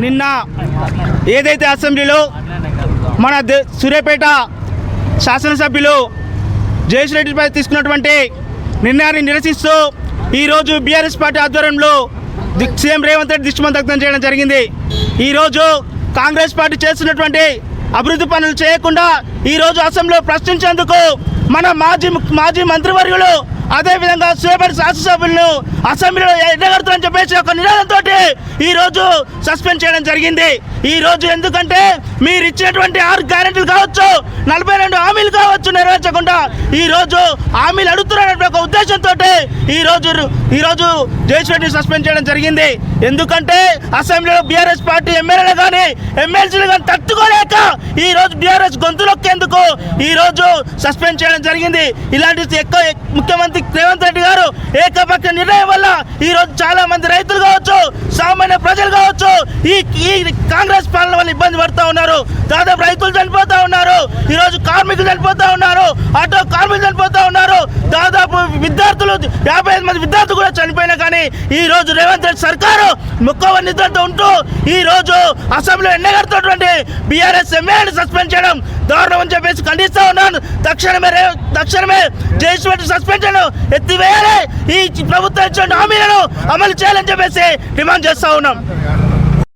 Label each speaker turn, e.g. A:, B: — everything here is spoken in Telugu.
A: నిన్న ఏదైతే అసెంబ్లీలో మన సూర్యాపేట శాసనసభ్యులు జయేష్ రెడ్డిపై తీసుకున్నటువంటి నిర్ణయాన్ని నిరసిస్తూ ఈరోజు బీఆర్ఎస్ పార్టీ ఆధ్వర్యంలో సీఎం రేవంత్ రెడ్డి దిష్టిమంతకం చేయడం జరిగింది. ఈరోజు కాంగ్రెస్ పార్టీ చేస్తున్నటువంటి అభివృద్ధి పనులు చేయకుండా ఈరోజు అసెంబ్లీలో ప్రశ్నించేందుకు మన మాజీ మంత్రివర్యులు అదేవిధంగా సూర్యాపేట శాసనసభ్యులను అసెంబ్లీలో ఎడగడుతుందని చెప్పేసి ఒక నినాదంతో ఈరోజు సస్పెండ్ చేయడం జరిగింది. ఈరోజు ఎందుకంటే మీరు ఇచ్చినటువంటి 6 గ్యారెంటీలు కావచ్చు, 42 హామీలు కావచ్చు నెరవేర్చకుండా ఈరోజు హామీలు అడుగుతున్నారనే ఒక ఉద్దేశంతో ఈరోజు జయేష్ రెడ్డిని సస్పెండ్ చేయడం జరిగింది. ఎందుకంటే అసెంబ్లీలో బీఆర్ఎస్ పార్టీ ఎమ్మెల్యేలు కానీ ఎమ్మెల్సీలు కానీ తట్టుకోలేక ఈరోజు బీఆర్ఎస్ గొంతులొక్కేందుకు ఈరోజు సస్పెండ్ చేయడం జరిగింది. ఇలాంటి ఎక్కువ ముఖ్యమంత్రి రేవంత్ రెడ్డి గారు ఏకపక్ష నిర్ణయం వల్ల ఈరోజు చాలా మంది రైతులు కావచ్చు, సామాన్య ప్రజలు కావచ్చు ఈ కాంగ్రెస్ పాలన వల్ల ఇబ్బంది పడుతూ ఉన్నారు. దాదాపు రైతులు చనిపోతూ ఉన్నారు, ఈరోజు కార్మికులు చనిపోతూ ఉన్నారు, ఆటో కార్మికులు చనిపోతూ ఉన్నారు, దాదాపు విద్యార్థులు 55 మంది విద్యార్థులు కూడా చనిపోయినా కానీ ఈరోజు రేవంత్ రెడ్డి సర్కారు ముఖ్య నిధులతో ఉంటూ ఈరోజు అసెంబ్లీలో ఎన్నికడుతున్నటువంటి బీఆర్ఎస్ ఎమ్మెల్యేని సస్పెండ్ చేయడం దారుణం అని చెప్పేసి ఖండిస్తూ ఉన్నాను. తక్షణమే జయేష్ రెడ్డి సస్పెన్షన్ ఎత్తివేయాలి, ఈ ప్రభుత్వం ఇచ్చిన హామీలను అమలు చేయాలని చెప్పేసి డిమాండ్ చేస్తూ ఉన్నాం.